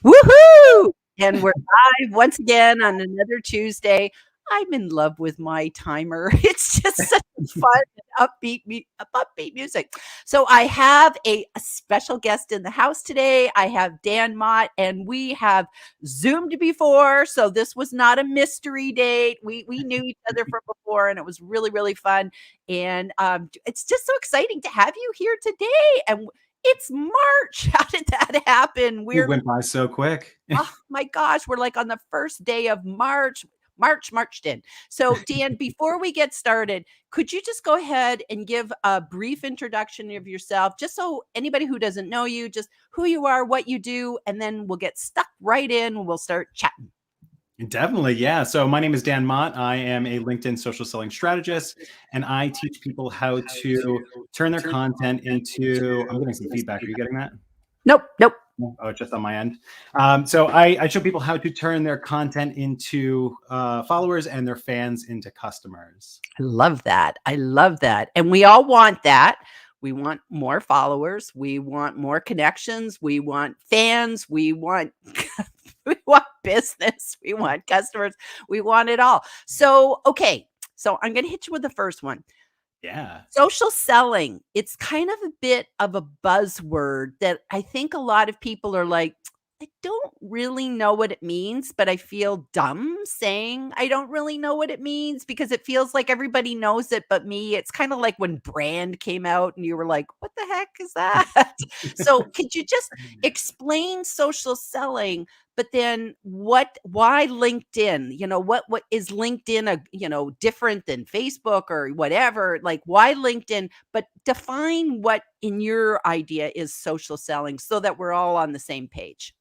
Woohoo! And we're live once again on another Tuesday. I'm in love with my timer. It's just such fun and upbeat music. So I have a special guest in the house today. I have Dan Mott, and we have Zoomed before, so this was not a mystery date. We knew each other from before, and it was really fun. And it's just so exciting to have you here today. And it's March. How did that happen? It went by so quick. Oh my gosh, we're like on the first day of March. Marched in. So, Dan, before we get started, could you just go ahead and give a brief introduction of yourself, just so anybody who doesn't know you, just who you are, what you do, and then we'll get stuck right in. We'll start chatting. Definitely, yeah. So my name is Dan Mott. I am a LinkedIn social selling strategist, and I teach people how to turn their content into. I'm getting some feedback. Are you getting that? Nope. Oh, it's just on my end. So I show people how to turn their content into followers and their fans into customers. I love that. And we all want that. We want more followers. We want more connections. We want fans. We want business. We want customers. We want it all. So, okay. So I'm going to hit you with the first one. Yeah. Social selling. It's kind of a bit of a buzzword that I think a lot of people are like, I don't really know what it means, but I feel dumb saying I don't really know what it means because it feels like everybody knows it but me. It's kind of like when brand came out and you were like, what the heck is that? So could you just explain social selling, but then why LinkedIn? What is LinkedIn different than Facebook or whatever? Like why LinkedIn? But define what in your idea is social selling so that we're all on the same page.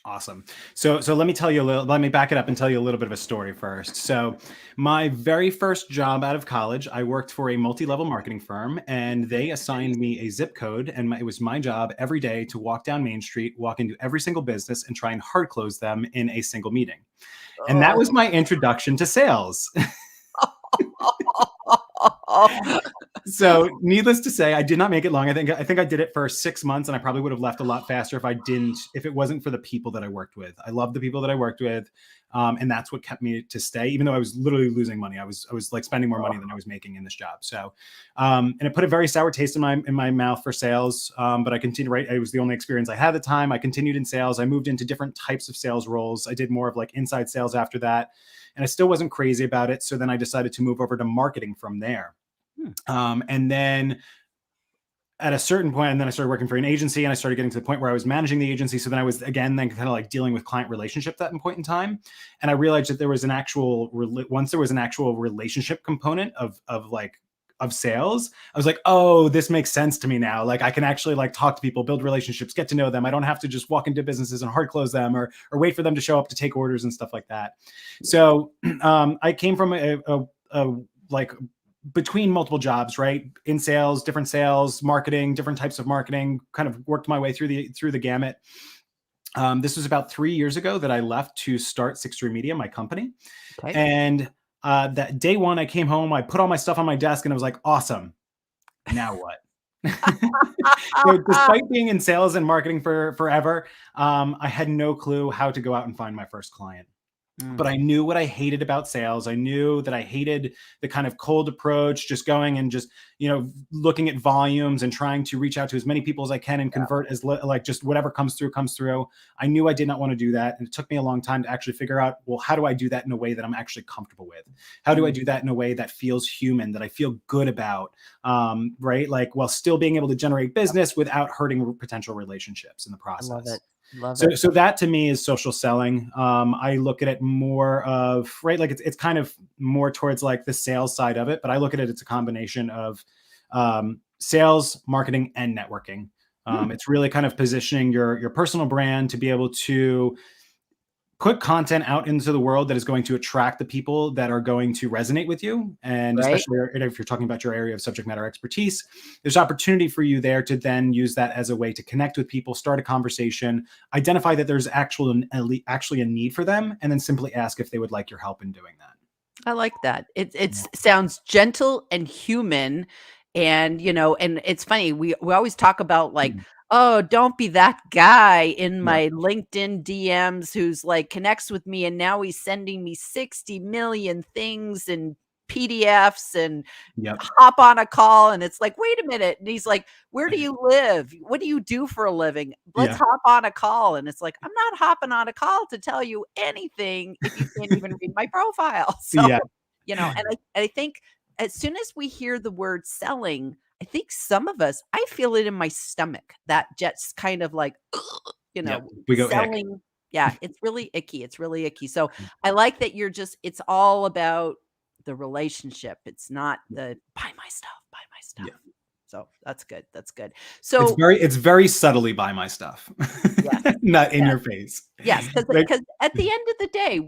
Awesome. So let me back it up and tell you a little bit of a story first. So my very first job out of college, I worked for a multi-level marketing firm, and they assigned me a zip code, and it was my job every day to walk down Main Street, walk into every single business and try and hard close them in a single meeting. And that was my introduction to sales. So needless to say, I did not make it long. I think I did it for 6 months, and I probably would have left a lot faster if it wasn't for the people that I worked with. I love the people that I worked with. And that's what kept me to stay, even though I was literally losing money. I was like spending more money than I was making in this job. So, and it put a very sour taste in my mouth for sales. But I continued, right? It was the only experience I had at the time. I continued in sales. I moved into different types of sales roles. I did more of like inside sales after that, and I still wasn't crazy about it. So then I decided to move over to marketing from there. And then at a certain point, and then I started working for an agency, and I started getting to the point where I was managing the agency. So then I was then kind of like dealing with client relationships at that point in time. And I realized that there was once there was an actual relationship component of sales, I was like, oh, this makes sense to me now. Like I can actually like talk to people, build relationships, get to know them. I don't have to just walk into businesses and hard close them or wait for them to show up to take orders and stuff like that. So I came from between multiple jobs, right? In sales, different sales, marketing, different types of marketing, kind of worked my way through the gamut. This was about 3 years ago that I left to start Six Tree Media, my company. Okay. And that day one, I came home, I put all my stuff on my desk, and I was like, awesome. Now what? So despite being in sales and marketing for forever, I had no clue how to go out and find my first client. But I knew what I hated about sales. I knew that I hated the kind of cold approach, just going and just, looking at volumes and trying to reach out to as many people as I can and convert just whatever comes through. I knew I did not want to do that. And it took me a long time to actually figure out, well, how do I do that in a way that I'm actually comfortable with? How do I do that in a way that feels human, that I feel good about, right? Like while still being able to generate business without hurting potential relationships in the process. Love it. So that to me is social selling. I look at it more of, right, like it's kind of more towards like the sales side of it, but I look at it, it's a combination of sales, marketing, and networking. It's really kind of positioning your personal brand to be able to put content out into the world that is going to attract the people that are going to resonate with you. And right. Especially if you're talking about your area of subject matter expertise, there's opportunity for you there to then use that as a way to connect with people, start a conversation, identify that there's actually a need for them, and then simply ask if they would like your help in doing that. I like that. It sounds gentle and human. And, and it's funny, we always talk about like Oh, don't be that guy in Yeah. my LinkedIn DMs who's like connects with me and now he's sending me 60 million things and PDFs and Yep. hop on a call and it's like, "Wait a minute." And he's like, "Where do you live? What do you do for a living? Let's Yeah. hop on a call." And it's like, "I'm not hopping on a call to tell you anything if you can't even read my profile." So, Yeah. and I think as soon as we hear the word selling, I think some of us, I feel it in my stomach, that just kind of like, Yep. We go ick. selling. Yeah, it's really icky. It's really icky. So I like that it's all about the relationship. It's not the buy my stuff, buy my stuff. Yeah. So that's good. That's good. It's So very subtly buy my stuff. yes, Not in yes. your face. Yes, Like because at the end of the day,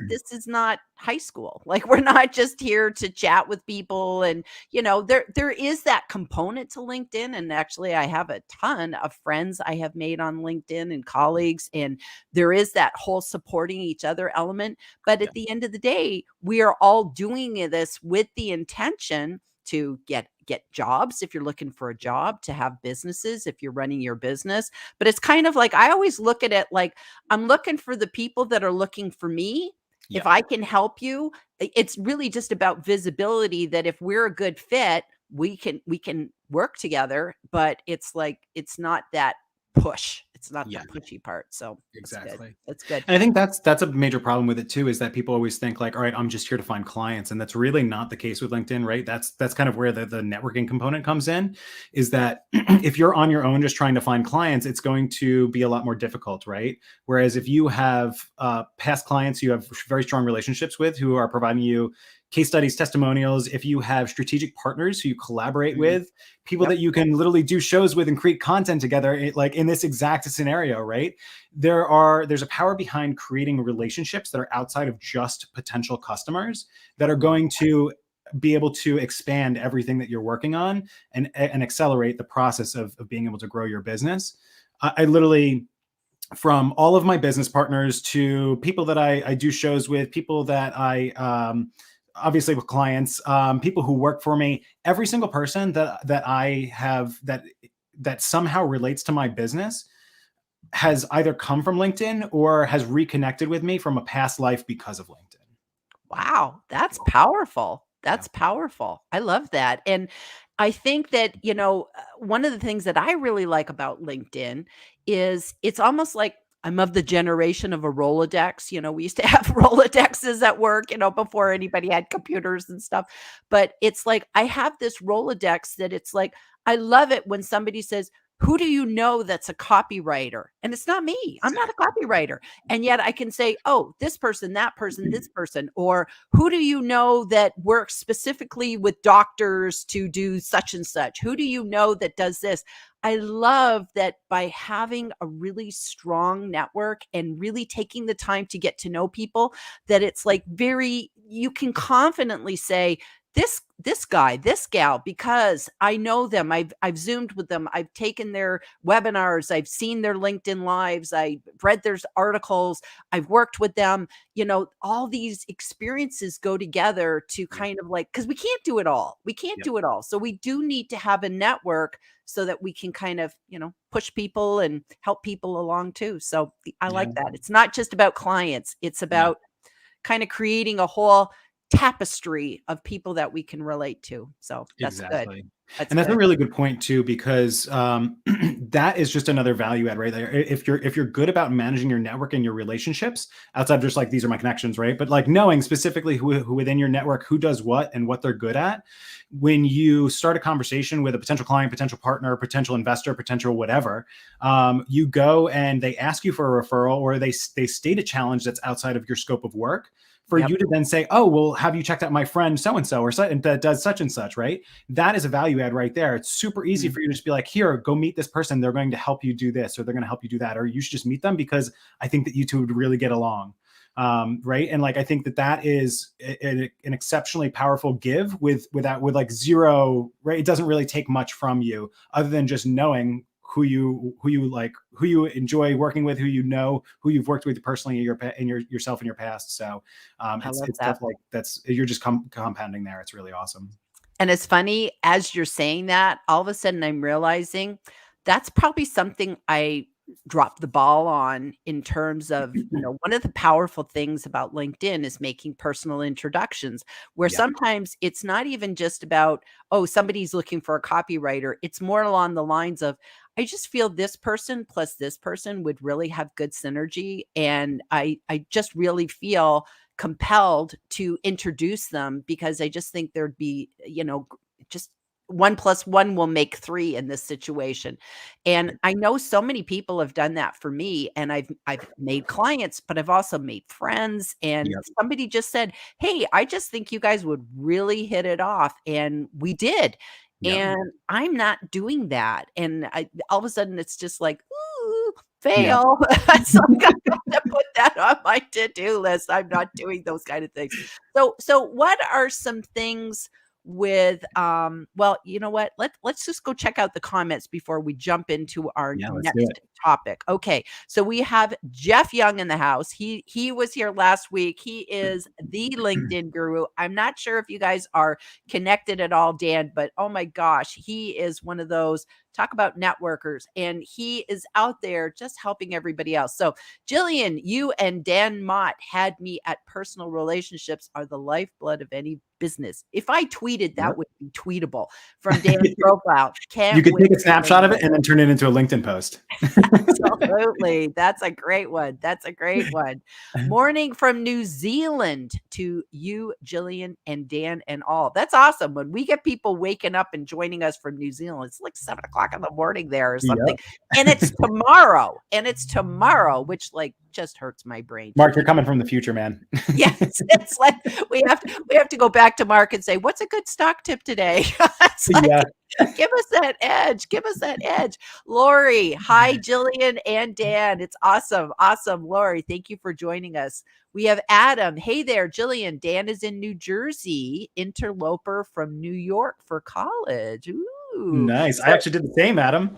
this is not high school. Like, we're not just here to chat with people and, there is that component to LinkedIn, and actually, I have a ton of friends I have made on LinkedIn and colleagues, and there is that whole supporting each other element, but yeah. at the end of the day, we are all doing this with the intention to get jobs if you're looking for a job, to have businesses if you're running your business, but it's kind of like I always look at it like I'm looking for the people that are looking for me. If Yeah. I can help you, it's really just about visibility that if we're a good fit, we can work together, but it's like it's not that push. It's not the Yeah. pushy part. So that's good. Exactly. That's good. And I think that's a major problem with it too, is that people always think like, all right, I'm just here to find clients. And that's really not the case with LinkedIn, right? That's kind of where the networking component comes in, is that if you're on your own just trying to find clients, it's going to be a lot more difficult, right? Whereas if you have past clients you have very strong relationships with who are providing you case studies, testimonials, if you have strategic partners who you collaborate Mhm. with, people Yep. that you can literally do shows with and create content together, like in this exact scenario, right? There's a power behind creating relationships that are outside of just potential customers that are Love going to be able to expand everything that you're working on and accelerate the process of being able to grow your business. I literally, from all of my business partners to people that I do shows with, people that I obviously with clients, people who work for me, every single person that I have that somehow relates to my business has either come from LinkedIn or has reconnected with me from a past life because of LinkedIn. Wow, that's powerful. Yeah. That's powerful. I love that. And I think that, one of the things that I really like about LinkedIn is it's almost like I'm of the generation of a Rolodex. We used to have Rolodexes at work, before anybody had computers and stuff. But it's like I have this Rolodex that it's like, I love it when somebody says, who do you know that's a copywriter? And it's not me. I'm not a Exactly. copywriter. And yet I can say, oh, this person, that person, this person, or who do you know that works specifically with doctors to do such and such? Who do you know that does this? I love that by having a really strong network and really taking the time to get to know people, that it's like you can confidently say, this guy, this gal, because I know them. I've Zoomed with them. I've taken their webinars. I've seen their LinkedIn lives. I read their articles. I've worked with them. All these experiences go together to Yeah. kind of like, because we can't do it all. We can't Yep. do it all. So we do need to have a network so that we can kind of, push people and help people along too. So I Yeah. like that. It's not just about clients. It's Yeah. about kind of creating a whole tapestry of people that we can relate to. So that's good. Exactly. That's And that's a good. really good point too, because that is just another value add, right? Like, if you're good about managing your network and your relationships outside of just like these are my connections, right? But like knowing specifically who within your network, who does what and what they're good at, when you start a conversation with a potential client, potential partner, potential investor, potential whatever, you go and they ask you for a referral, or they state a challenge that's outside of your scope of work, for Yep. you to then say, oh, well, have you checked out my friend so and so, or that does such and such, right? That is a value add right there. It's super easy Mm. for you to just be like, here, go meet this person. They're going to help you do this, or they're going to help you do that, or you should just meet them because I think that you two would really get along. Right. And like, I think that is an exceptionally powerful give with like zero, right? It doesn't really take much from you other than just knowing who you like, who you enjoy working with, who who you've worked with personally yourself in your past. So I love it's that. definitely, you're just compounding there. It's really awesome. And it's funny as you're saying that, all of a sudden I'm realizing That's probably something I dropped the ball on in terms of, one of the powerful things about LinkedIn is making personal introductions, where Yep. sometimes it's not even just about, oh, somebody's looking for a copywriter. It's more along the lines of, I just feel this person plus this person would really have good synergy. And I just really feel compelled to introduce them because I just think there'd be, just 1 plus 1 will make 3 in this situation. And I know so many people have done that for me, and I've made clients, but I've also made friends, and Yep. somebody just said, "Hey, I just think you guys would really hit it off," and we did. Yep. And I'm not doing that, and I all of a sudden, it's just like, "Ooh, Yep. fail." So I'm gonna have to put that on my to-do list. I'm not doing those kind of things. So what are some things with well, you know what? Let's just go check out the comments before we jump into our Yeah, let's do it. next topic. Okay. So we have Jeff Young in the house. He was here last week. He is the LinkedIn guru. I'm not sure if you guys are connected at all, Dan, but oh my gosh, he is one of those talk about networkers, and he is out there just helping everybody else. So Jillian, you and Dan Mott had me at personal relationships are the lifeblood of any business. If I tweeted, that Yep. would be tweetable from Dan's profile. You Can't could wait take a to learn snapshot of more. it and then turn it into a LinkedIn post. Absolutely. That's a great one. That's a great one. Morning from New Zealand to you, Jillian and Dan and all. That's awesome. When we get people waking up and joining us from New Zealand, it's like 7 o'clock in the morning there or something. Yep. And it's tomorrow. And it's tomorrow, which like just hurts my brain to Mark, you're think. coming from the future, man. Yes, it's like we have to go back to Mark and say, "What's a good stock tip today?" It's Yeah. like, give us that edge. Give us that edge. Lori, hi, Jillian and Dan. It's awesome. Awesome. Lori, thank you for joining us. We have Adam. Hey there, Jillian. Dan is in New Jersey, interloper from New York for college. Ooh, Nice. I so actually did the same, Adam.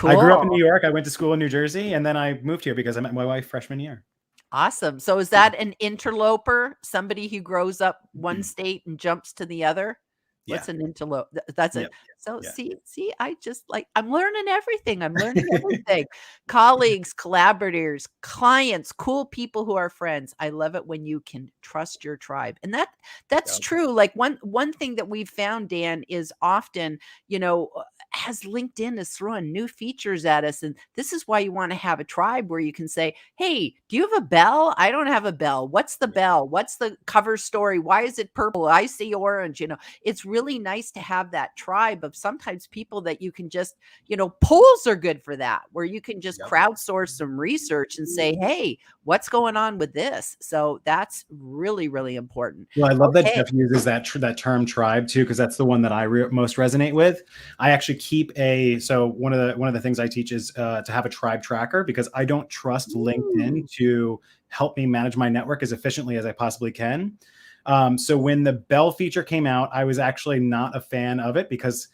I grew up in cool. New York. I went to school in New Jersey, and then I moved here because I met my wife freshman year. Awesome. So is that an interloper? Somebody who grows up one state and jumps to the other? Yeah. What's an interlope? That's a Yep. so Yeah. see, I just like I'm learning everything. I'm learning everything. Colleagues, collaborators, clients, cool people who are friends. I love it when you can trust your tribe. And that's Yep. true. Like one thing that we've found, Dan, is often, as LinkedIn is throwing new features at us. And this is why you want to have a tribe where you can say, "Hey, do you have a bell? I don't have a bell. What's the bell? What's the cover story? Why is it purple? I see orange." It's really nice to have that tribe of sometimes people that you can just, polls are good for that, where you can just Yep. crowdsource some research and say, "Hey, what's going on with this?" So that's really, really important. Well, I love that Okay. Jeff uses that term tribe too, because that's the one that I most resonate with. I actually keep one of the things I teach is to have a tribe tracker because I don't trust Ooh. LinkedIn to help me manage my network as efficiently as I possibly can. So when the bell feature came out, I was actually not a fan of it because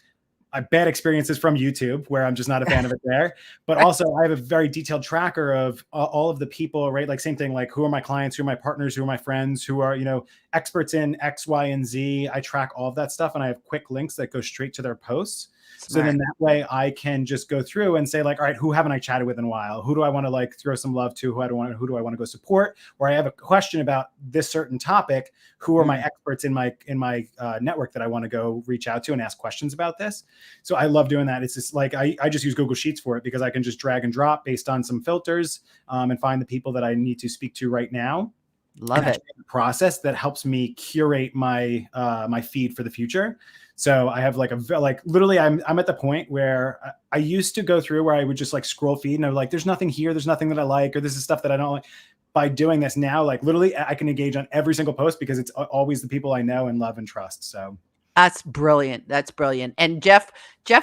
I bad experiences from YouTube where I'm just not a fan of it there. But also, I have a very detailed tracker of all of the people, right? Like same thing, like who are my clients, who are my partners, who are my friends, who are experts in X, Y, and Z. I track all of that stuff, and I have quick links that go straight to their posts. So Smart. then that way I can just go through and say like, all right, who haven't I chatted with in a while? Who do I want to like throw some love to? Who do I want to go support? Or I have a question about this certain topic. Who are my Mm. experts in my network that I want to go reach out to and ask questions about this? So I love doing that. It's just like I just use Google Sheets for it because I can just drag and drop based on some filters and find the people that I need to speak to right now. Love And it. actually have a process that helps me curate my my feed for the future. So I have like literally I'm at the point where I used to go through where I would just like scroll feed and I'm like, there's nothing here, there's nothing that I like, or this is stuff that I don't like. By doing this now, like literally I can engage on every single post because it's always the people I know and love and trust. So That's brilliant. That's brilliant. And Jeff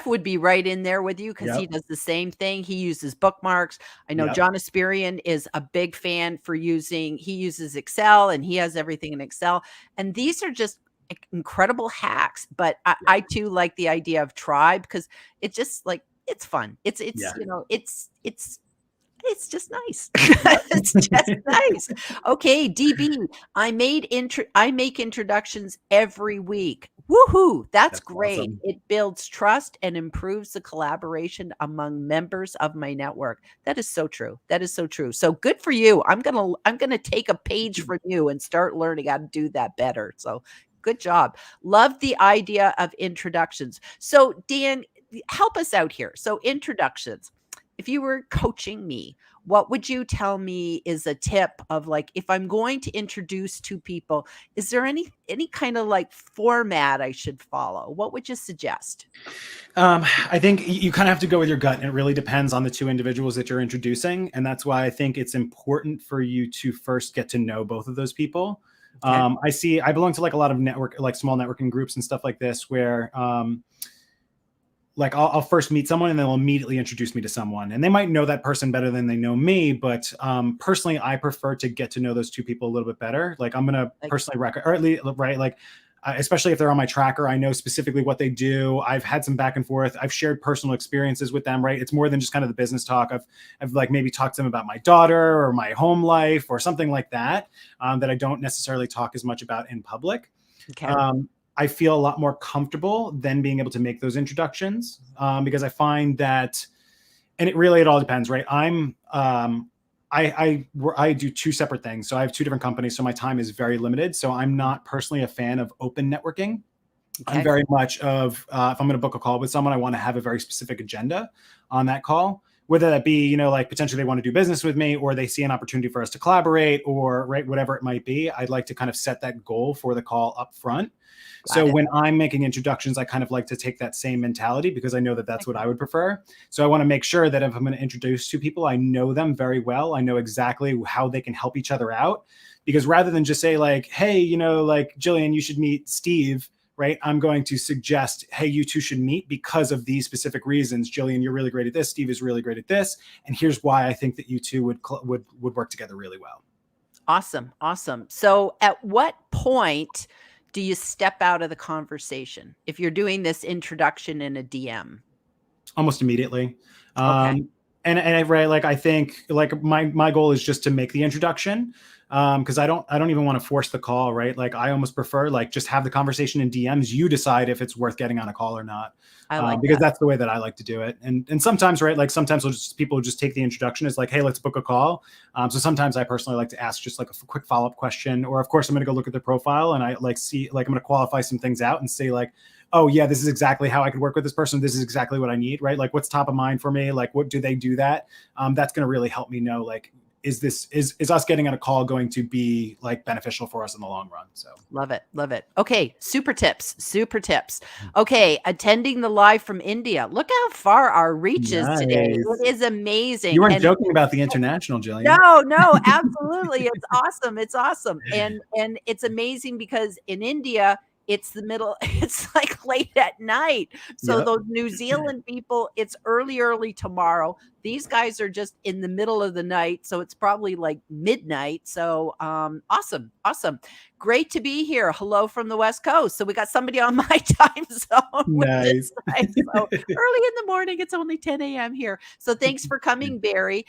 would be right in there with you because he yep, does the same thing. He uses bookmarks. I know yep, John Asperian is a big fan for he uses Excel and he has everything in Excel. And these are just incredible hacks. But I too like the idea of tribe because it's just like it's fun. It's yeah, it's It's just nice. It's just nice. Okay, DB, I make introductions every week. Woohoo! That's That's great. awesome. It builds trust and improves the collaboration among members of my network. That is so true. That is so true. So good for you. I'm gonna take a page from you and start learning how to do that better. So good job. Love the idea of introductions. So Dan, help us out here. So introductions. If you were coaching me, what would you tell me is a tip of like if I'm going to introduce two people, is there any kind of like format I should follow? What would you suggest? I think you kind of have to go with your gut, and it really depends on the two individuals that you're introducing. And that's why I think it's important for you to first get to know both of those people. Okay. I belong to like a lot of like small networking groups and stuff like this, where like I'll first meet someone and they'll immediately introduce me to someone, and they might know that person better than they know me. But personally, I prefer to get to know those two people a little bit better. Like I'm going to Like, personally record, or at least, right. Like, especially if they're on my tracker, I know specifically what they do. I've had some back and forth. I've shared personal experiences with them, right? It's more than just kind of the business talk. I've like maybe talked to them about my daughter or my home life or something like that, that I don't necessarily talk as much about in public. okay. I feel a lot more comfortable than being able to make those introductions, because I find that, and it all depends, right? I do two separate things. So I have two different companies. So my time is very limited. So I'm not personally a fan of open networking. I'm Okay. very much of, if I'm going to book a call with someone, I want to have a very specific agenda on that call, whether that be, like potentially they want to do business with me, or they see an opportunity for us to collaborate, or right, whatever it might be. I'd like to kind of set that goal for the call up front. Got So it. when I'm making introductions, I kind of like to take that same mentality, because I know that that's what I would prefer. So I want to make sure that if I'm going to introduce two people, I know them very well. I know exactly how they can help each other out, because rather than just say like, hey, like Jillian, you should meet Steve, right? I'm going to suggest, hey, you two should meet because of these specific reasons. Jillian, you're really great at this. Steve is really great at this. And here's why I think that you two would work together really well. Awesome. Awesome. So at what point do you step out of the conversation if you're doing this introduction in a DM? Almost immediately. Okay. And I right, like I think like my goal is just to make the introduction, because I don't even want to force the call, right? Like I almost prefer like just have the conversation in DMs. You decide if it's worth getting on a call or not, I like because that. that's the way that I like to do it. And sometimes, right, like sometimes people will just take the introduction as like, hey, let's book a call. So sometimes I personally like to ask just like a quick follow up question, or of course I'm going to go look at their profile and I like see like I'm going to qualify some things out and say like, oh yeah, this is exactly how I could work with this person. This is exactly what I need, right? Like what's top of mind for me? Like what do they do that? That's going to really help me know, like, is us getting on a call going to be like beneficial for us in the long run? So Love it. Love it. Okay. Super tips. Super tips. Okay. Attending the live from India. Look how far our reach is today. nice. It is You amazing. weren't And joking about the international, Jillian. no, no, absolutely. It's awesome. It's awesome. And it's amazing because in India, it's the middle, it's like late at night. So Yep. those New Zealand people, it's early tomorrow. These guys are just in the middle of the night. So it's probably like midnight. So awesome. Awesome. Great to be here. Hello from the West Coast. So we got somebody on my time zone, which is Nice. nice. So early in the morning, it's only 10 a.m. here. So thanks for coming, Barry.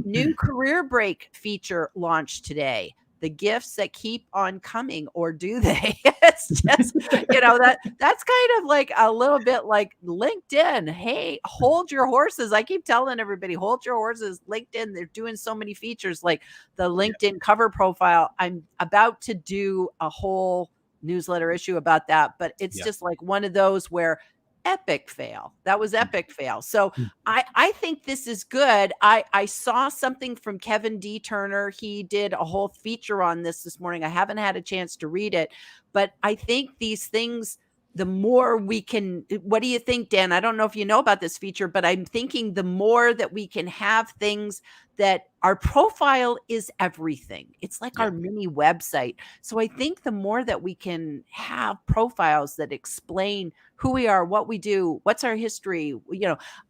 New career break feature launched today. The gifts that keep on coming, or do they? It's just, that's kind of like a little bit like LinkedIn. Hey, hold your horses. I keep telling everybody, hold your horses. LinkedIn, they're doing so many features like the LinkedIn cover profile. I'm about to do a whole newsletter issue about that, but it's Yeah. just like one of those where epic fail. That was epic fail. So I think this is good. I saw something from Kevin D. Turner. He did a whole feature on this morning. I haven't had a chance to read it, but I think these things, the more we can, what do you think, Dan? I don't know if you know about this feature, but I'm thinking the more that we can have things that our profile is everything. It's like Yeah. our mini website. So I think the more that we can have profiles that explain who we are, what we do, what's our history.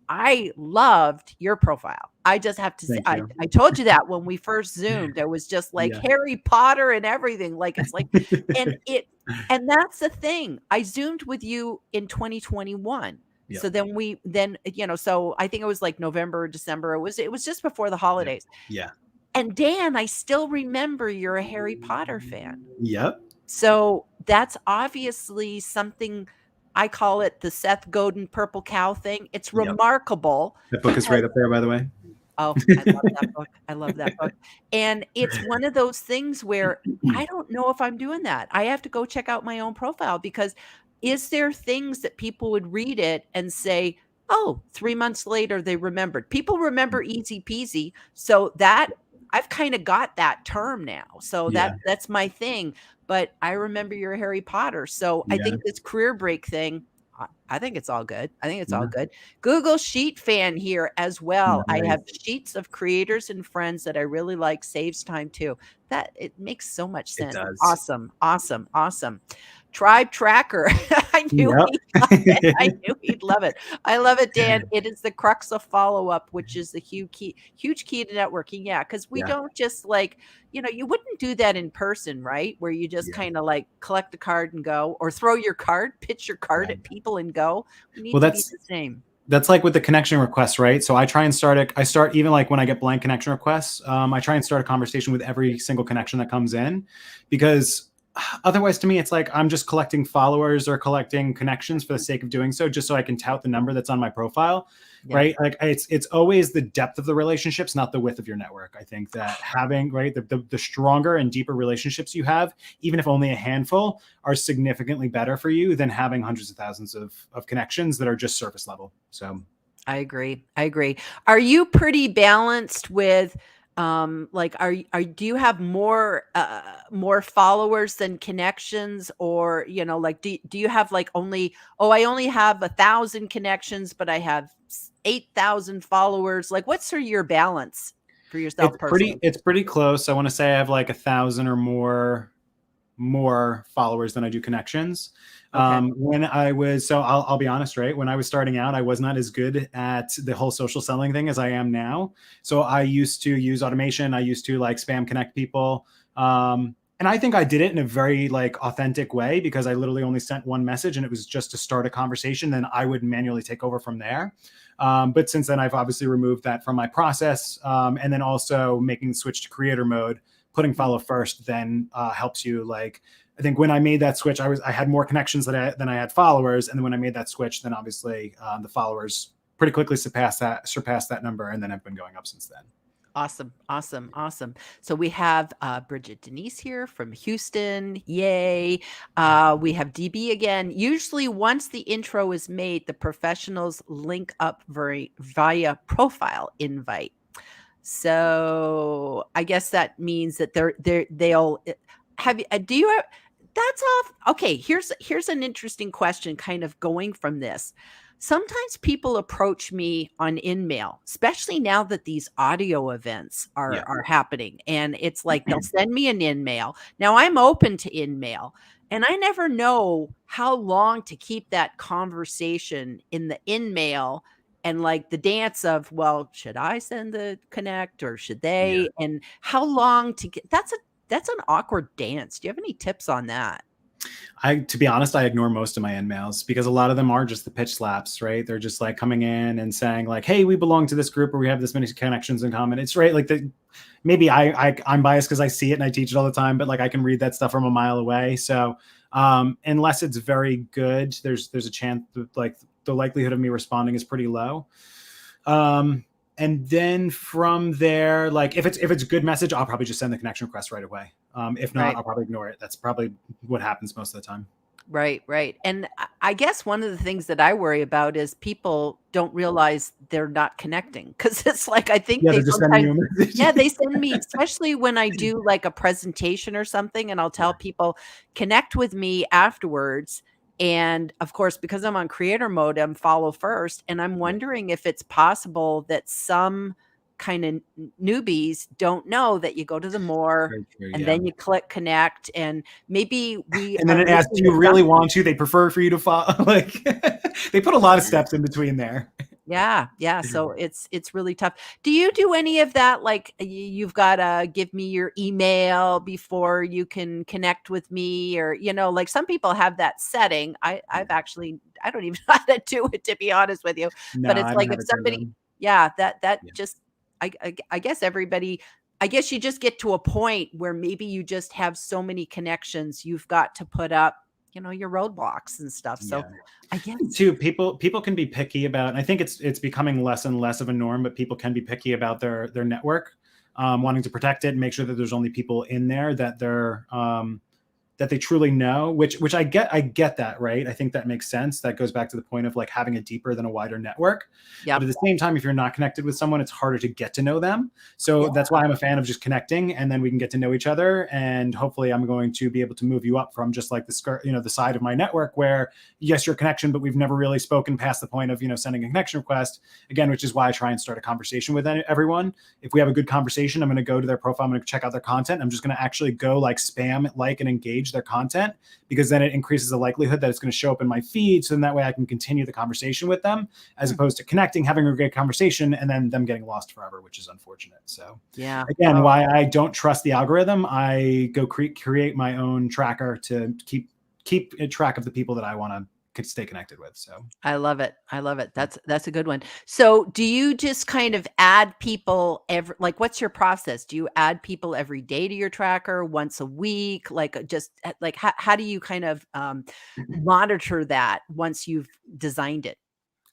I loved your profile. I just have to say, Thank you. I told you that when we first Zoomed, it was just like Yeah. Harry Potter and everything. Like, it's like, and that's the thing. I Zoomed with you in 2021. Yep. So then, so I think it was like November, December. It was just before the Yep. holidays. Yeah. And Dan, I still remember you're a Harry Potter fan. Yep. So that's obviously something. I call it the Seth Godin purple cow thing. It's Yep. remarkable That book is because right up there, by the way. oh, I love that book. I love that book. And it's one of those things where I don't know if I'm doing that. I have to go check out my own profile because is there things that people would read it and say, "Oh, 3 months later they remembered." People remember easy peasy. So that I've kind of got that term now. So Yeah. that's my thing. But I remember you're a Harry Potter. So I Yeah. think this career break thing, I think it's all good. I think it's all Yeah. good. Google Sheet fan here as well. I Nice. have sheets of creators and friends that I really like, saves time too. That it makes so much It sense. does. Awesome, awesome, awesome. Tribe Tracker. I knew Yep. he'd love it. I knew he'd love it. I love it, Dan. It is the crux of follow-up, which is the huge key to networking. Yeah, because we Yeah. don't just you wouldn't do that in person, right? Where you just Yeah. kind of like collect a card and go, or throw your card, pitch your card Right. at people and go. We Well, need to be the same. that's like with the connection requests, right? So I try and start it. I start even like when I get blank connection requests, I try and start a conversation with every single connection that comes in, because otherwise to me, it's like I'm just collecting followers or collecting connections for the sake of doing so, just so I can tout the number that's on my profile. Yeah. Right. Like it's always the depth of the relationships, not the width of your network. I think that having the stronger and deeper relationships you have, even if only a handful, are significantly better for you than having hundreds of thousands of connections that are just surface level. So I agree. I agree. Are you pretty balanced with like do you have more followers than connections, or like do you have like only, oh, I only have 1,000 connections but I have 8,000 followers? Like what's sort of your balance for yourself personally? it's pretty close. I want to say I have like 1,000 or more followers than I do connections. Okay. When I was, so I'll be honest, right? When I was starting out, I was not as good at the whole social selling thing as I am now. So I used to use automation. I used to like spam connect people. And I think I did it in a very like authentic way, because I literally only sent one message and it was just to start a conversation. Then I would manually take over from there. But since then, I've obviously removed that from my process. And then also making the switch to creator mode, putting follow first then helps you. Like, I think when I made that switch, I had more connections than I had followers. And then when I made that switch, then obviously the followers pretty quickly surpassed that number. And then I've been going up since then. Awesome, awesome, awesome. So we have Bridget Denise here from Houston. Yay. We have DB again. Usually once the intro is made, the professionals link up via profile invite. So I guess that means that they'll have, do you have, that's off. Okay. Here's an interesting question kind of going from this. Sometimes people approach me on InMail, especially now that these audio events Yeah. are happening. And it's like they'll send me an InMail. Now I'm open to InMail, and I never know how long to keep that conversation in the InMail, and like the dance of, well, should I send the connect or should Yeah. they? And how long to get, that's an awkward dance. Do you have any tips on that? To be honest, I ignore most of my end mails, because a lot of them are just the pitch slaps, right? They're just like coming in and saying like, hey, we belong to this group, or we have this many connections in common. It's right. Like maybe I'm biased because I see it and I teach it all the time, but like I can read that stuff from a mile away. So unless it's very good, there's a chance that, like, the likelihood of me responding is pretty low. And then from there, like if it's a good message, I'll probably just send the connection request right away. If not, Right. I'll probably ignore it. That's probably what happens most of the time. Right, right. And I guess one of the things that I worry about is people don't realize they're not connecting, because it's like I think Yeah, they they're just sending sometimes, you a message. yeah, they send me, especially when I do like a presentation or something, and I'll tell people connect with me afterwards. And of course, because I'm on creator mode, I'm follow first. And I'm wondering if it's possible that some kind of newbies don't know that you go to the more, Very true, and yeah. then you click connect, and maybe we And then are it asks, do missing you the really want to? They prefer for you to follow. Like they put a lot of steps in between there. Yeah, yeah, so it's really tough. Do you do any of that, like, you've gotta give me your email before you can connect with me, or, like, some people have that setting. I've actually I don't even know how to do it, to be honest with you, No, but it's I don't like have if it turned somebody on. yeah, that Yeah. just I guess everybody I guess you just get to a point where maybe you just have so many connections, you've got to put up, your roadblocks and stuff, so Yeah. I guess Too, people can be picky about, and I think it's becoming less and less of a norm, but people can be picky about their network, wanting to protect it and make sure that there's only people in there that they truly know, which I get that, right? I think that makes sense. That goes back to the point of like having a deeper than a wider network. But Yep. at the same time, if you're not connected with someone, it's harder to get to know them. Yeah. So that's why I'm a fan of just connecting, and then we can get to know each other. And hopefully I'm going to be able to move you up from just like the skirt, the side of my network where yes, you're a connection, but we've never really spoken past the point of, sending a connection request again, which is why I try and start a conversation with everyone. If we have a good conversation, I'm going to go to their profile. I'm going to check out their content. I'm just going to actually go like spam, like, and engage their content, because then it increases the likelihood that it's going to show up in my feed. So then that way I can continue the conversation with them, as Hmm. opposed to connecting, having a great conversation, and then them getting lost forever, which is unfortunate. So Yeah. again, Oh, why I don't trust the algorithm, I go create my own tracker to keep track of the people that I want to stay connected with. So I love it. I love it. That's a good one. So, do you just kind of add people every like what's your process? Do you add people every day to your tracker, once a week? Like just like how do you kind of monitor that once you've designed it?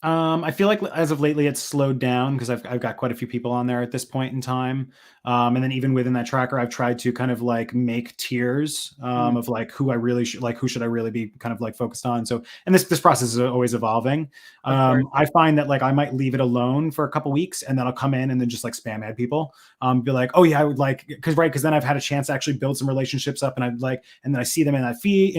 I feel like as of lately, it's slowed down because I've got quite a few people on there at this point in time. And then even within that tracker, I've tried to kind of like make tiers Mm, of like who I really should like, who should I really be kind of like focused on. So, and this process is always evolving. of course. I find that like I might leave it alone for a couple weeks, and then I'll come in and then just like spam add people. Be like, oh yeah, I would like, because then I've had a chance to actually build some relationships up, and I'd like, and then I see them in my feed,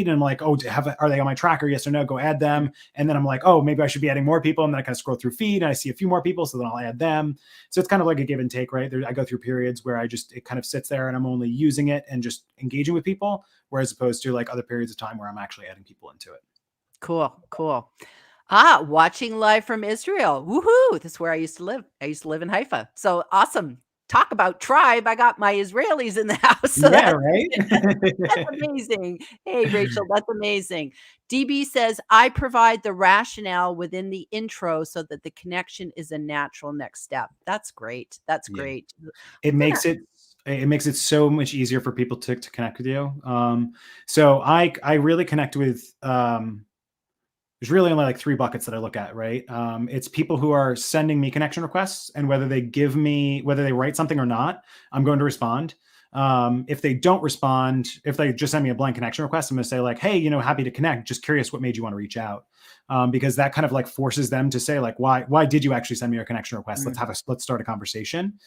and I'm like, oh, are they on my tracker? Yes or no? Go add them. And then I'm like, oh, maybe I should be adding more people. And then I kind of scroll through feed and I see a few more people. So then I'll add them. So it's kind of like a give and take, right? I go through periods where it kind of sits there and I'm only using it and just engaging with people, whereas opposed to like other periods of time where I'm actually adding people into it. Cool, cool. Ah, watching live from Israel. Woohoo! That's where I used to live. I used to live in Haifa. So awesome. Talk about tribe. I got my Israelis in the house. So Yeah, that's right. that's amazing. Hey, Rachel, that's amazing. DB says, I provide the rationale within the intro so that the connection is a natural next step. That's great. That's Yeah. great. It I'm gonna, makes it so much easier for people to connect with you. So I really connect with there's really only like three buckets that I look at, right? It's people who are sending me connection requests, and whether they write something or not, I'm going to respond. If they don't respond, if they just send me a blank connection request, I'm going to say like, hey, happy to connect. Just curious what made you want to reach out. Because that kind of like forces them to say like, why did you actually send me a connection request? mm, Let's start a conversation.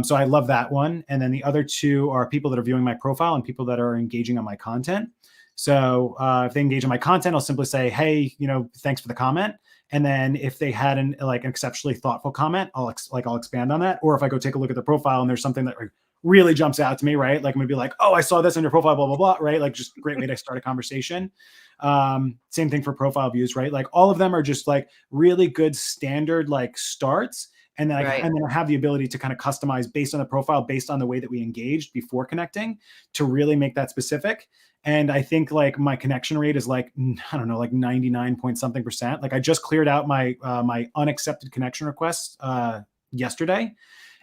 So I love that one. And then the other two are people that are viewing my profile and people that are engaging on my content. So if they engage in my content, I'll simply say, hey, thanks for the comment. And then if they had an exceptionally thoughtful comment, I'll expand on that. Or if I go take a look at the profile and there's something that really jumps out to me, right? Like I'm gonna be like, oh, I saw this on your profile, blah, blah, blah, right? Like just a great way to start a conversation. Same thing for profile views, right? Like all of them are just like really good standard like starts. And then right. I have the ability to kind of customize based on the profile, based on the way that we engaged before connecting, to really make that specific. And I think like my connection rate is like, I don't know, like 99 point something percent. Like I just cleared out my unaccepted connection requests yesterday,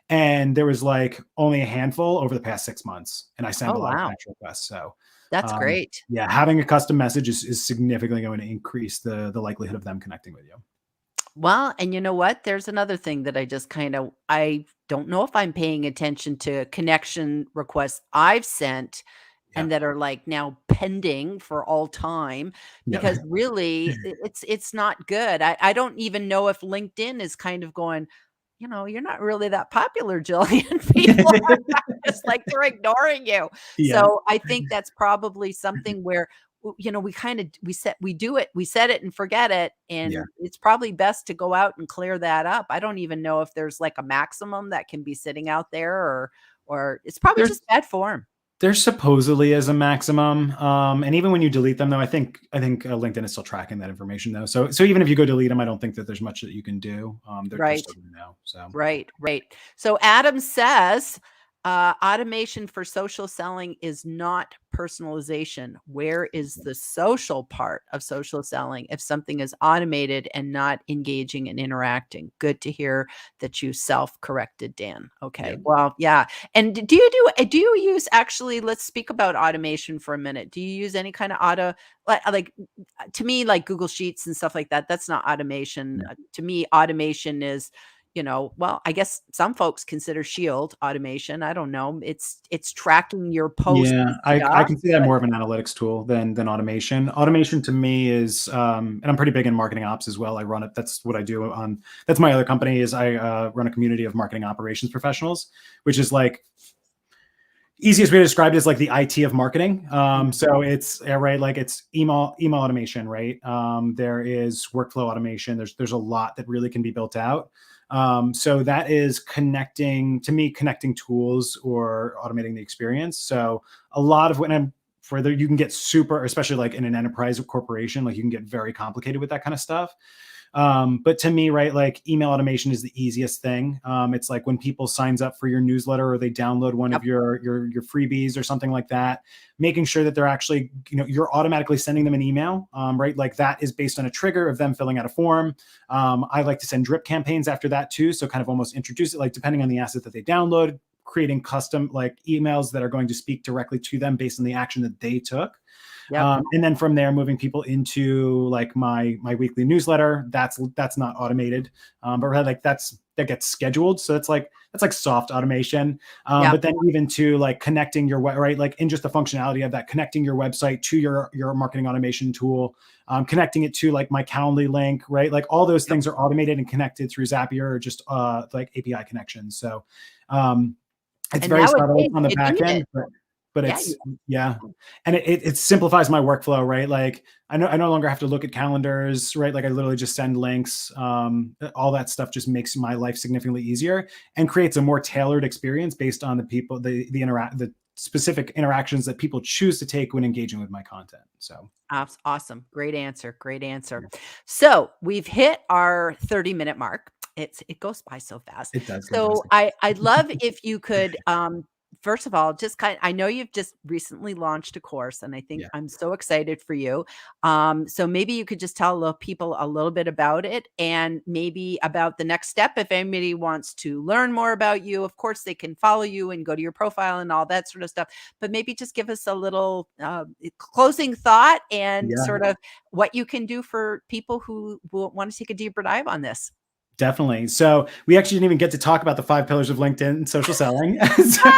and there was like only a handful over the past 6 months, and I send Oh, a lot of wow. connection requests. So That's great. yeah, having a custom message is significantly going to increase the likelihood of them connecting with you. Well, and you know what? There's another thing that I don't know if I'm paying attention to connection requests I've sent Yeah. and that are, like, now pending for all time, Yeah. because really it's not good. I don't even know if LinkedIn is kind of going, "You're not really that popular, Jillian." People are just like they're ignoring you. Yeah. So, I think that's probably something where, we kinda we set it and forget it, Yeah. and it's probably best to go out and clear that up. I don't even know if there's, like, a maximum that can be sitting out there, or it's probably There's just bad form. There supposedly is a maximum, and even when you delete them, though, I think LinkedIn is still tracking that information, though. So even if you go delete them, I don't think that there's much that you can do. They're Right. still going to know. So Right, right. So Adam says, automation for social selling is not personalization. Where is the social part of social selling if something is automated and not engaging and interacting? Good to hear that you self-corrected, Dan. Okay. yeah, Well, yeah. And do you use actually, let's speak about automation for a minute. Do you use any kind of like to me, like Google Sheets and stuff like that? That's not automation. yeah. To me, automation is, well, I guess some folks consider Shield automation. I don't know. It's tracking your post Yeah, and I stuff, can see that but more of an analytics tool than automation. Automation to me is, and I'm pretty big in marketing ops as well. I run it. That's what I do on. That's my other company. Is I run a community of marketing operations professionals, which is like easiest way to describe it is like the IT of marketing. So it's right, like it's email automation, right? There is workflow automation. There's a lot that really can be built out. So that is connecting tools or automating the experience. So a lot of when I'm further, you can get super, especially like in an enterprise or corporation, like you can get very complicated with that kind of stuff. But to me, right, like email automation is the easiest thing. It's like when people signs up for your newsletter or they download one yep, of your freebies or something like that, making sure that they're actually, you're automatically sending them an email, right? Like that is based on a trigger of them filling out a form. I like to send drip campaigns after that too. So kind of almost introduce it, like depending on the asset that they download, creating custom like emails that are going to speak directly to them based on the action that they took. yep. And then from there, moving people into like my weekly newsletter. That's not automated, but really like that gets scheduled. So that's like soft automation. Yeah. But then even to like connecting your right, like in just the functionality of that, connecting your website to your marketing automation tool, connecting it to like my Calendly link, right? Like all those Yep. things are automated and connected through Zapier or just like API connections. So um, it's And very subtle nowadays on the you back need it. end, but Yeah, it's yeah, and it simplifies my workflow, right? Like I no longer have to look at calendars, right? Like I literally just send links. All that stuff just makes my life significantly easier and creates a more tailored experience based on the people, the specific interactions that people choose to take when engaging with my content. So awesome. Great answer. Great answer. So we've hit our 30-minute mark. It goes by so fast. it does go So fast. I'd love if you could, first of all, I know you've just recently launched a course, and I think Yeah, I'm so excited for you. So maybe you could just tell people a little bit about it and maybe about the next step. If anybody wants to learn more about you, of course they can follow you and go to your profile and all that sort of stuff. But maybe just give us a little closing thought and yeah. sort of what you can do for people who will want to take a deeper dive on this. Definitely. So we actually didn't even get to talk about the 5 pillars of LinkedIn social selling. So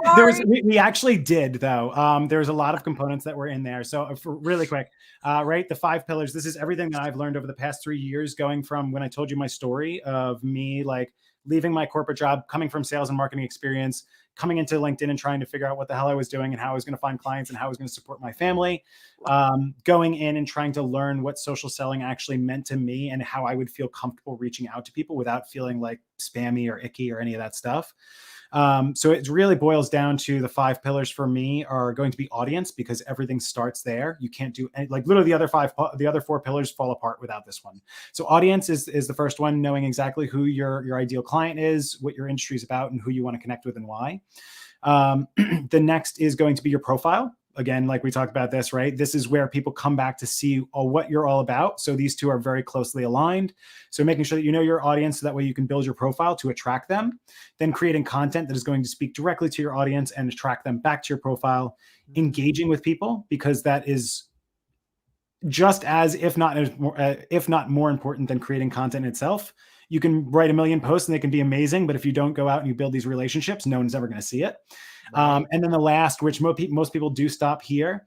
Sorry. we actually did though. There's a lot of components that were in there. So for really quick, right, the 5 pillars. This is everything that I've learned over the past 3 years, going from when I told you my story of me like leaving my corporate job, coming from sales and marketing experience, coming into LinkedIn and trying to figure out what the hell I was doing and how I was going to find clients and how I was going to support my family. Going in and trying to learn what social selling actually meant to me and how I would feel comfortable reaching out to people without feeling like spammy or icky or any of that stuff. So it really boils down to the 5 pillars for me are going to be audience, because everything starts there. You can't do any, like literally the other 4 pillars fall apart without this one. So audience is the first one, knowing exactly who your ideal client is, what your industry is about, and who you want to connect with and why. The next is going to be your profile. Again, like we talked about this, right? This is where people come back to see what you're all about. So these two are very closely aligned. So making sure that you know your audience, so that way you can build your profile to attract them. Then creating content that is going to speak directly to your audience and attract them back to your profile. Engaging with people, because that is just as, if not more important than creating content itself. You can write a million posts and they can be amazing, but if you don't go out and you build these relationships, no one's ever going to see it. Right. And then the last, which most people do stop here,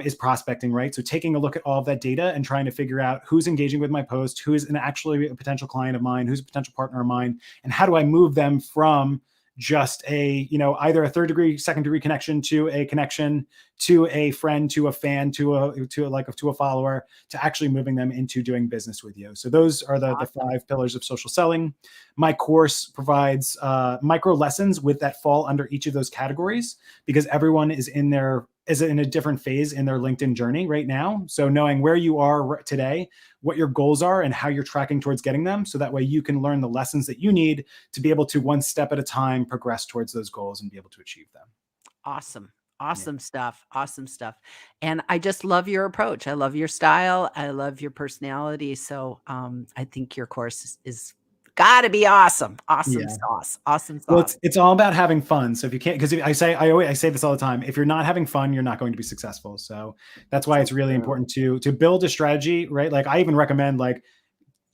is prospecting, right? So taking a look at all of that data and trying to figure out who's engaging with my post, who is actually a potential client of mine, who's a potential partner of mine, and how do I move them from just a, either a third degree, second degree connection to a connection, to a friend, to a fan, to a follower, to actually moving them into doing business with you. So those are the Awesome. 5 pillars of social selling. My course provides micro lessons that fall under each of those categories, because everyone is in a different phase in their LinkedIn journey right now. So knowing where you are today, what your goals are, and how you're tracking towards getting them, so that way you can learn the lessons that you need to be able to, one step at a time, progress towards those goals and be able to achieve them. Awesome. Yeah. Awesome stuff. Awesome stuff. And I just love your approach. I love your style. I love your personality. So I think your course is gotta be awesome. Awesome Yeah. sauce. Awesome Well, sauce. it's all about having fun. So if you can't, because I say this all the time, if you're not having fun, you're not going to be successful. So that's why So it's really true. important to build a strategy, right? Like, I even recommend, like,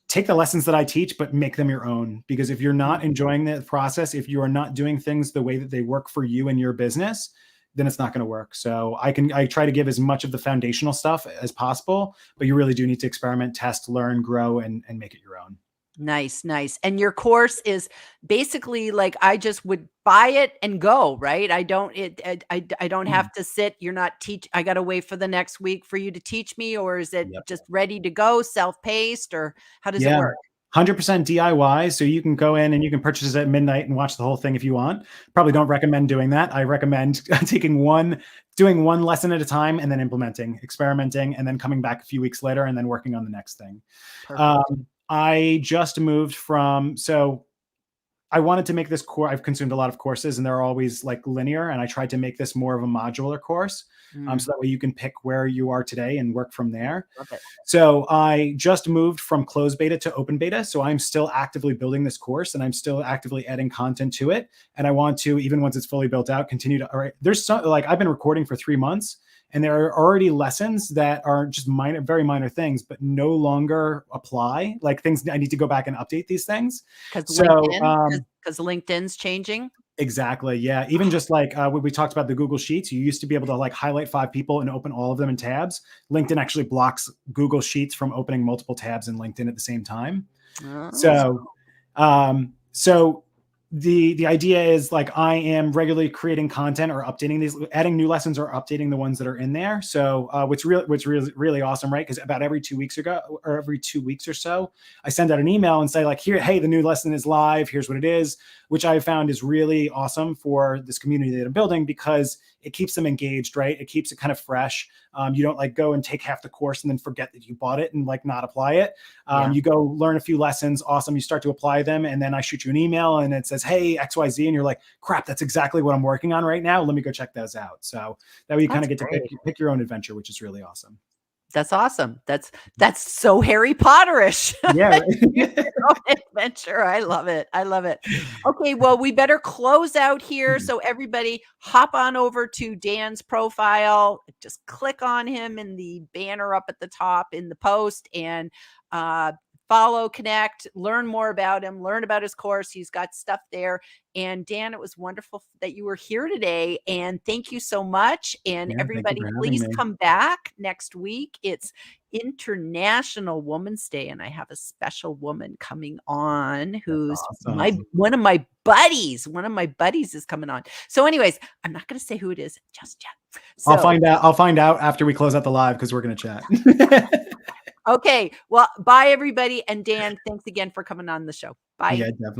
take the lessons that I teach, but make them your own. Because if you're not Mhm. enjoying the process, if you are not doing things the way that they work for you and your business, then it's not going to work. So I try to give as much of the foundational stuff as possible, but you really do need to experiment, test, learn, grow, and make it your own. Nice, nice. And your course is basically like I just would buy it and go, right? I don't I don't Mm. have to sit. You're not teach I got to wait for the next week for you to teach me, or is it Yep. just ready to go, self-paced, or how does it Yeah. work? 100% DIY. So you can go in and you can purchase it at midnight and watch the whole thing if you want. Probably don't recommend doing that. I recommend doing one lesson at a time, and then implementing, experimenting, and then coming back a few weeks later and then working on the next thing. Perfect. I just moved so I wanted to make this course. I've consumed a lot of courses and they're always like linear. And I tried to make this more of a modular course. Mm, So that way you can pick where you are today and work from there. love it. So I just moved from closed beta to open beta. So I'm still actively building this course and I'm still actively adding content to it. And I want to, even once it's fully built out, continue to, all right, there's some, like, I've been recording for 3 months, and there are already lessons that are just minor, very minor things, but no longer apply. Like, things I need to go back and update these things. Because So, LinkedIn, because LinkedIn's changing. exactly. Yeah. Even just like when we talked about the Google Sheets, you used to be able to like highlight 5 people and open all of them in tabs. LinkedIn actually blocks Google Sheets from opening multiple tabs in LinkedIn at the same time. Oh, So the idea is, like, I am regularly creating content or updating these, adding new lessons or updating the ones that are in there. So what's really awesome, right? Because about every 2 weeks ago, or every 2 weeks or so, I send out an email and say, like, here, hey, the new lesson is live. Here's what it is, which I found is really awesome for this community that I'm building, because it keeps them engaged, right? It keeps it kind of fresh. You don't like go and take half the course and then forget that you bought it and like not apply it. yeah. You go learn a few lessons. Awesome. You start to apply them. And then I shoot you an email and it says, hey, XYZ. And you're like, crap, that's exactly what I'm working on right now. Let me go check those out. So that way you kind That's of get to great. pick your own adventure, which is really awesome. That's awesome. That's so Harry Potterish. Yeah. Your own adventure. I love it. I love it. Okay, well, we better close out here. So everybody hop on over to Dan's profile. Just click on him in the banner up at the top in the post, and follow, connect, learn more about him, learn about his course. He's got stuff there. And Dan, it was wonderful that you were here today. And thank you so much. And Yeah. Thank you everybody, for having please me. come back next week. It's International Women's Day, and I have a special woman coming on That's who's my awesome. one of my buddies. One of my buddies is coming on. So, anyways, I'm not going to say who it is just yet. So, I'll find out after we close out the live, because we're going to chat. okay. Well, bye everybody. And Dan, thanks again for coming on the show. Bye. Yeah, definitely.